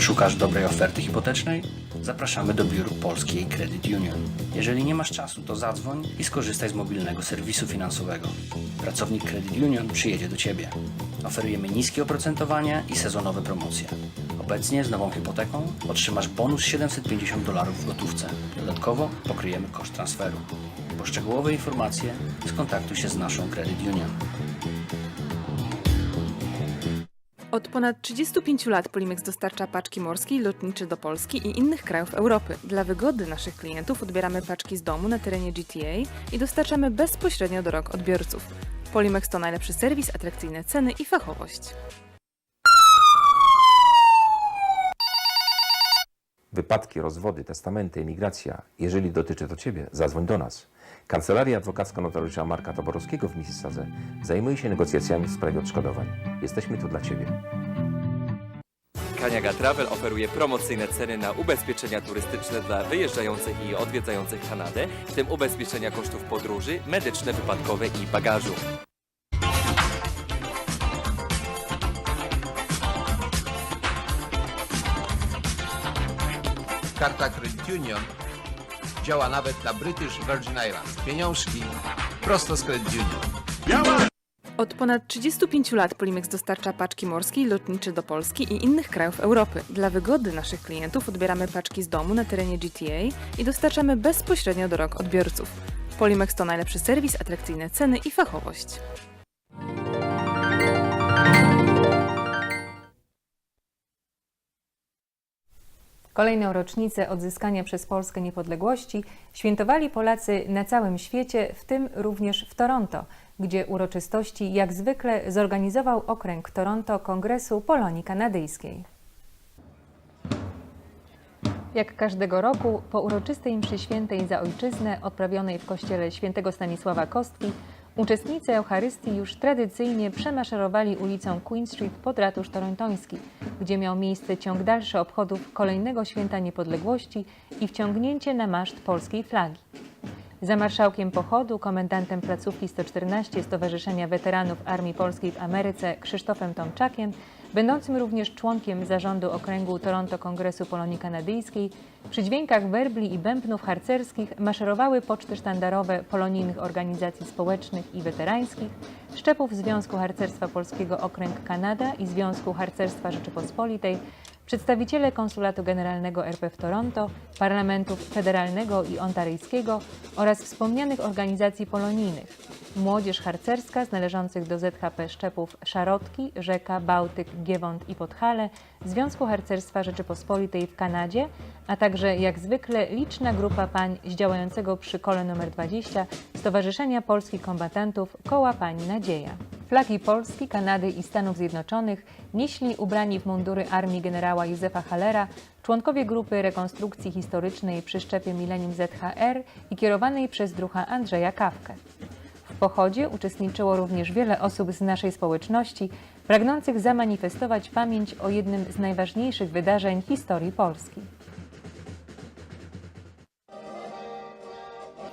Szukasz dobrej oferty hipotecznej? Zapraszamy do biur Polskiej Credit Union. Jeżeli nie masz czasu, to zadzwoń i skorzystaj z mobilnego serwisu finansowego. Pracownik Credit Union przyjedzie do Ciebie. Oferujemy niskie oprocentowanie i sezonowe promocje. Obecnie z nową hipoteką otrzymasz bonus $750 w gotówce. Dodatkowo pokryjemy koszt transferu. Po szczegółowe informacje skontaktuj się z naszą Credit Union. Od ponad 35 lat Polimex dostarcza paczki morskie i lotnicze do Polski i innych krajów Europy. Dla wygody naszych klientów odbieramy paczki z domu na terenie GTA i dostarczamy bezpośrednio do rąk odbiorców. Polimex to najlepszy serwis, atrakcyjne ceny i fachowość. Wypadki, rozwody, testamenty, emigracja. Jeżeli dotyczy to Ciebie, zadzwoń do nas. Kancelaria Adwokacka Notariusza Marka Toborowskiego w Mississadze zajmuje się negocjacjami w sprawie odszkodowań. Jesteśmy tu dla Ciebie. Kaniaga Travel oferuje promocyjne ceny na ubezpieczenia turystyczne dla wyjeżdżających i odwiedzających Kanadę, w tym ubezpieczenia kosztów podróży, medyczne, wypadkowe i bagażu. Karta Credit Union działa nawet na British Virgin Islands. Pieniążki prosto z Credit Union. Od ponad 35 lat Polimex dostarcza paczki morskie i lotnicze do Polski i innych krajów Europy. Dla wygody naszych klientów odbieramy paczki z domu na terenie GTA i dostarczamy bezpośrednio do rąk odbiorców. Polimex to najlepszy serwis, atrakcyjne ceny i fachowość. Kolejną rocznicę odzyskania przez Polskę niepodległości świętowali Polacy na całym świecie, w tym również w Toronto, gdzie uroczystości jak zwykle zorganizował okręg Toronto Kongresu Polonii Kanadyjskiej. Jak każdego roku, po uroczystej mszy świętej za ojczyznę odprawionej w kościele świętego Stanisława Kostki, uczestnicy Eucharystii już tradycyjnie przemaszerowali ulicą Queen Street pod ratusz torontoński, gdzie miał miejsce ciąg dalszy obchodów kolejnego święta niepodległości i wciągnięcie na maszt polskiej flagi. Za marszałkiem pochodu, komendantem placówki 114 Stowarzyszenia Weteranów Armii Polskiej w Ameryce Krzysztofem Tomczakiem, będącym również członkiem zarządu okręgu Toronto Kongresu Polonii Kanadyjskiej, przy dźwiękach werbli i bębnów harcerskich maszerowały poczty sztandarowe polonijnych organizacji społecznych i weterańskich, szczepów Związku Harcerstwa Polskiego Okręg Kanada i Związku Harcerstwa Rzeczypospolitej, przedstawiciele Konsulatu Generalnego RP w Toronto, parlamentów federalnego i ontaryjskiego oraz wspomnianych organizacji polonijnych, młodzież harcerska z należących do ZHP szczepów Szarotki, Rzeka, Bałtyk, Giewont i Podhale, Związku Harcerstwa Rzeczypospolitej w Kanadzie, a także jak zwykle liczna grupa pań z działającego przy kole nr 20 Stowarzyszenia Polskich Kombatantów Koła Pani Nadzieja. Flagi Polski, Kanady i Stanów Zjednoczonych nieśli ubrani w mundury armii generała Józefa Hallera członkowie grupy rekonstrukcji historycznej przy szczepie Millennium ZHR i kierowanej przez druha Andrzeja Kawkę. W pochodzie uczestniczyło również wiele osób z naszej społeczności, pragnących zamanifestować pamięć o jednym z najważniejszych wydarzeń historii Polski.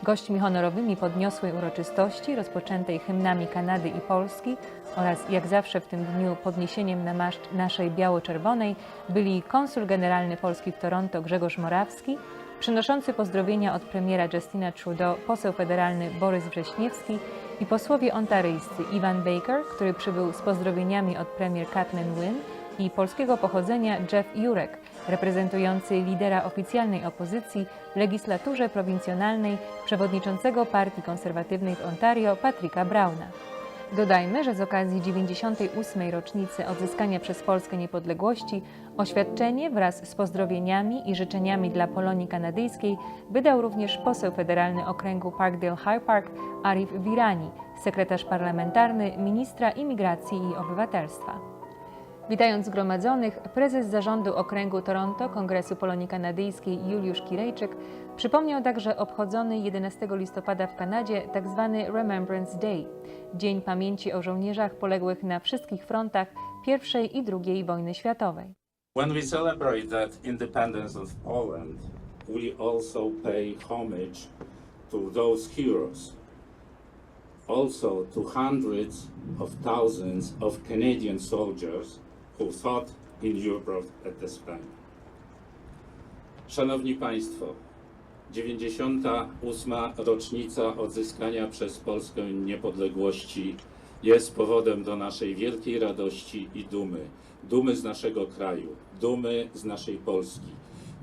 Gośćmi honorowymi podniosłej uroczystości, rozpoczętej hymnami Kanady i Polski oraz jak zawsze w tym dniu podniesieniem na maszt naszej biało-czerwonej, byli konsul generalny Polski w Toronto Grzegorz Morawski, przynoszący pozdrowienia od premiera Justina Trudeau poseł federalny Borys Wrześniewski i posłowie ontaryjscy Ivan Baker, który przybył z pozdrowieniami od premier Kathleen Wynne, i polskiego pochodzenia Jeff Jurek, reprezentujący lidera oficjalnej opozycji w legislaturze prowincjonalnej przewodniczącego Partii Konserwatywnej w Ontario Patricka Browna. Dodajmy, że z okazji 98. rocznicy odzyskania przez Polskę niepodległości oświadczenie wraz z pozdrowieniami i życzeniami dla Polonii Kanadyjskiej wydał również poseł federalny okręgu Parkdale High Park Arif Virani, sekretarz parlamentarny ministra imigracji i obywatelstwa. Witając zgromadzonych, prezes zarządu okręgu Toronto Kongresu Polonii Kanadyjskiej Juliusz Kirejczyk przypomniał także obchodzony 11 listopada w Kanadzie tzw. Remembrance Day, Dzień Pamięci o żołnierzach poległych na wszystkich frontach I i II wojny światowej. When we celebrate that independence of Poland, we also pay homage to those heroes. Also to hundreds of thousands of Canadian soldiers who fought in Europe at this time. Szanowni Państwo, 98. rocznica odzyskania przez Polskę niepodległości jest powodem do naszej wielkiej radości i dumy. Dumy z naszego kraju, dumy z naszej Polski.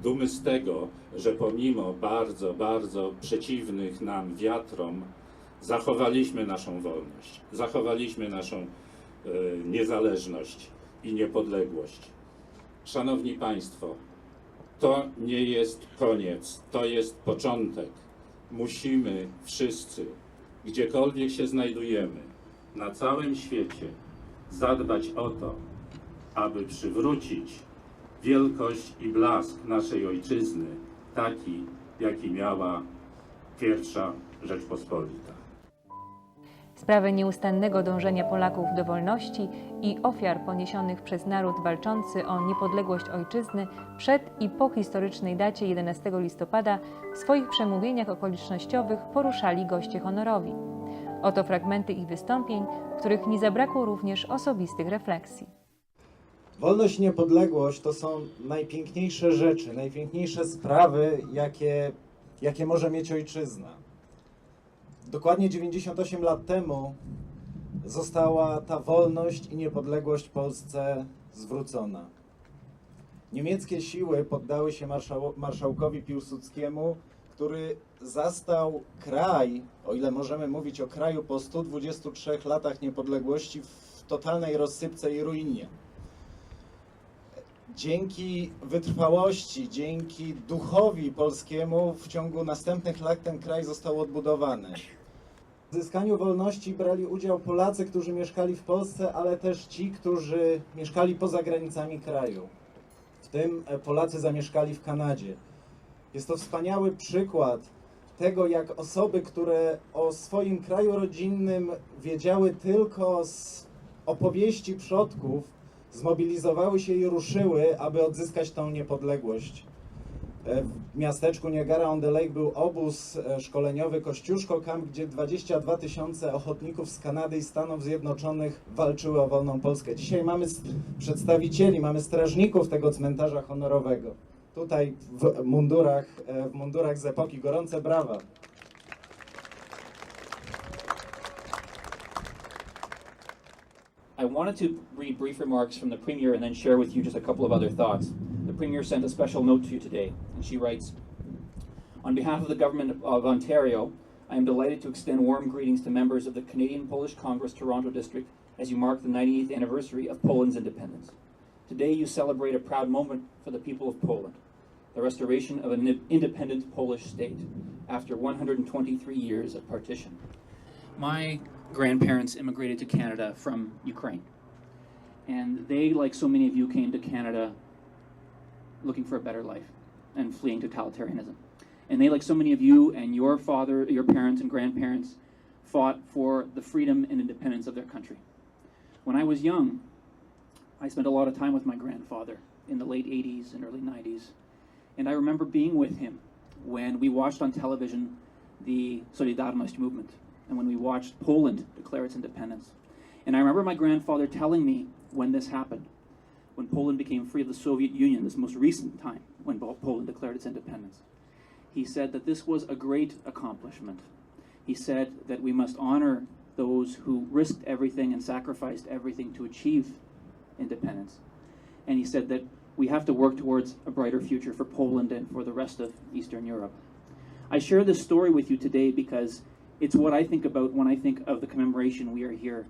Dumy z tego, że pomimo bardzo, bardzo przeciwnych nam wiatrom zachowaliśmy naszą wolność, zachowaliśmy naszą niezależność i niepodległość. Szanowni Państwo, to nie jest koniec, to jest początek. Musimy wszyscy, gdziekolwiek się znajdujemy, na całym świecie, zadbać o to, aby przywrócić wielkość i blask naszej ojczyzny, taki, jaki miała pierwsza Rzeczpospolita. Sprawę nieustannego dążenia Polaków do wolności i ofiar poniesionych przez naród walczący o niepodległość ojczyzny przed i po historycznej dacie 11 listopada w swoich przemówieniach okolicznościowych poruszali goście honorowi. Oto fragmenty ich wystąpień, w których nie zabrakło również osobistych refleksji. Wolność i niepodległość to są najpiękniejsze rzeczy, najpiękniejsze sprawy, jakie może mieć ojczyzna. Dokładnie 98 lat temu została ta wolność i niepodległość Polsce zwrócona. Niemieckie siły poddały się marszałkowi Piłsudskiemu, który zastał kraj, o ile możemy mówić o kraju po 123 latach niepodległości, w totalnej rozsypce i ruinie. Dzięki wytrwałości, dzięki duchowi polskiemu w ciągu następnych lat ten kraj został odbudowany. W zyskaniu wolności brali udział Polacy, którzy mieszkali w Polsce, ale też ci, którzy mieszkali poza granicami kraju. W tym Polacy zamieszkali w Kanadzie. Jest to wspaniały przykład tego, jak osoby, które o swoim kraju rodzinnym wiedziały tylko z opowieści przodków, zmobilizowały się i ruszyły, aby odzyskać tą niepodległość. W miasteczku Niagara-on-the-Lake był obóz szkoleniowy Kościuszko Camp, gdzie 22 000 ochotników z Kanady i Stanów Zjednoczonych walczyły o wolną Polskę. Dzisiaj mamy przedstawicieli, mamy strażników tego cmentarza honorowego. Tutaj w mundurach z epoki. Gorące brawa. I wanted to read brief remarks from the Premier and then share with you just a couple of other thoughts. The Premier sent a special note to you today, and she writes, "On behalf of the Government of Ontario, I am delighted to extend warm greetings to members of the Canadian-Polish Congress Toronto District as you mark the 98th anniversary of Poland's independence. Today you celebrate a proud moment for the people of Poland, the restoration of an independent Polish state after 123 years of partition. My grandparents immigrated to Canada from Ukraine, and they, like so many of you, came to Canada looking for a better life and fleeing totalitarianism. And they, like so many of you and your parents and grandparents, fought for the freedom and independence of their country. When I was young, I spent a lot of time with my grandfather in the late 80s and early 90s, and I remember being with him when we watched on television the Solidarność movement, and when we watched Poland declare its independence. And I remember my grandfather telling me when this happened, when Poland became free of the Soviet Union, this most recent time when Poland declared its independence. He said that this was a great accomplishment. He said that we must honor those who risked everything and sacrificed everything to achieve independence. And he said that we have to work towards a brighter future for Poland and for the rest of Eastern Europe. I share this story with you today because it's what I think about when I think of the commemoration we are here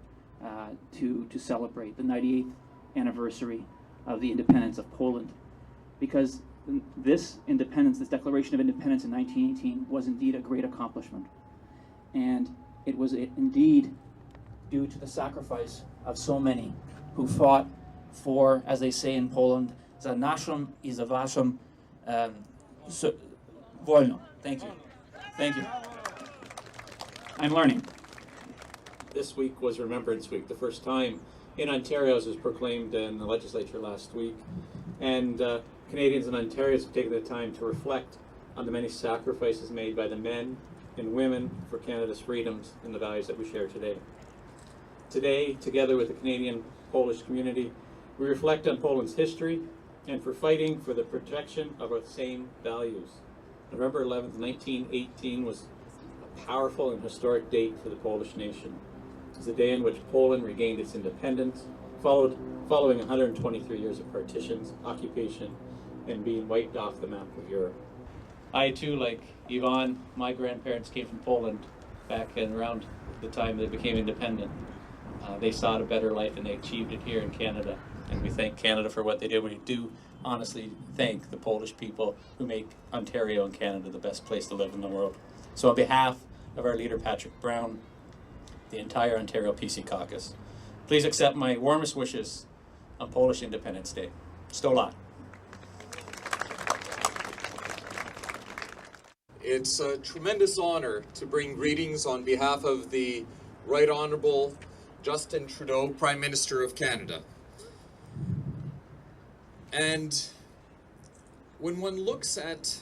to celebrate, the 98th anniversary of the independence of Poland. Because this independence, this Declaration of Independence in 1918 was indeed a great accomplishment. And it was indeed due to the sacrifice of so many who fought for, as they say in Poland, za naszą I za waszą wolną. Thank you. Thank you. I'm learning. This week was Remembrance Week, the first time in Ontario, as was proclaimed in the legislature last week. And Canadians and Ontarians have taken the time to reflect on the many sacrifices made by the men and women for Canada's freedoms and the values that we share today. Today, together with the Canadian-Polish community We reflect on Poland's history and for fighting for the protection of our same values. November 11th, 1918 was a powerful and historic date for the Polish nation. It was the day in which Poland regained its independence, following 123 years of partitions, occupation, and being wiped off the map of Europe. I too, like Ivan, my grandparents came from Poland back in around the time they became independent. They sought a better life and they achieved it here in Canada. And we thank Canada for what they did. We do honestly thank the Polish people who make Ontario and Canada the best place to live in the world. So on behalf of our leader Patrick Brown, the entire Ontario PC caucus, please accept my warmest wishes on Polish Independence Day. Sto lat. It's a tremendous honor to bring greetings on behalf of the Right Honourable Justin Trudeau, Prime Minister of Canada. And when one looks at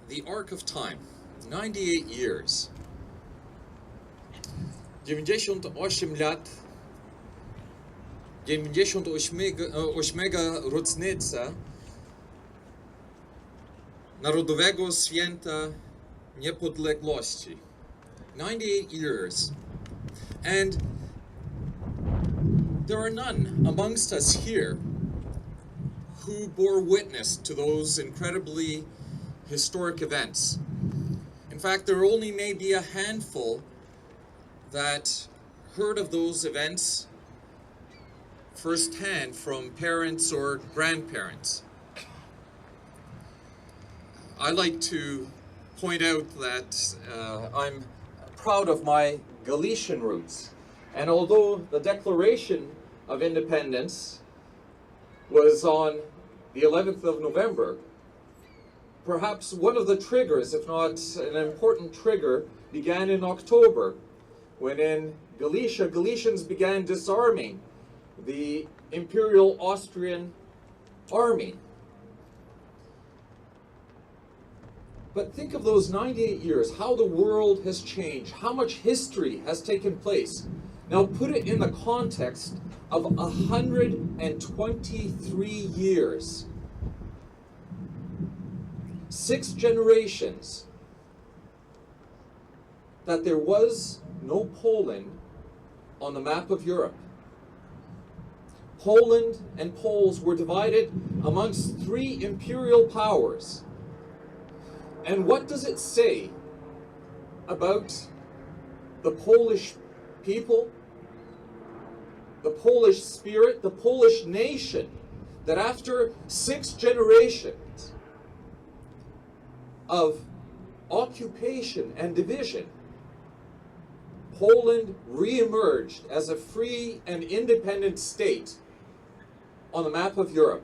the arc of time, 98 years, 98 lat, 98 rocznica Narodowego Święta Niepodległości. 98 years. And there are none amongst us here who bore witness to those incredibly historic events. In fact, there only may be a handful that heard of those events firsthand from parents or grandparents. I like to point out that I'm proud of my Galician roots. And although the Declaration of Independence was on the 11th of November, perhaps one of the triggers, if not an important trigger, began in October, when in Galicia, Galicians began disarming the Imperial Austrian army. But think of those 98 years, how the world has changed, how much history has taken place. Now put it in the context of 123 years. 6 generations that there was no Poland on the map of Europe. Poland and Poles were divided amongst 3 imperial powers. And what does it say about the Polish people, the Polish spirit, the Polish nation, that after 6 generations of occupation and division, Poland re-emerged as a free and independent state on the map of Europe?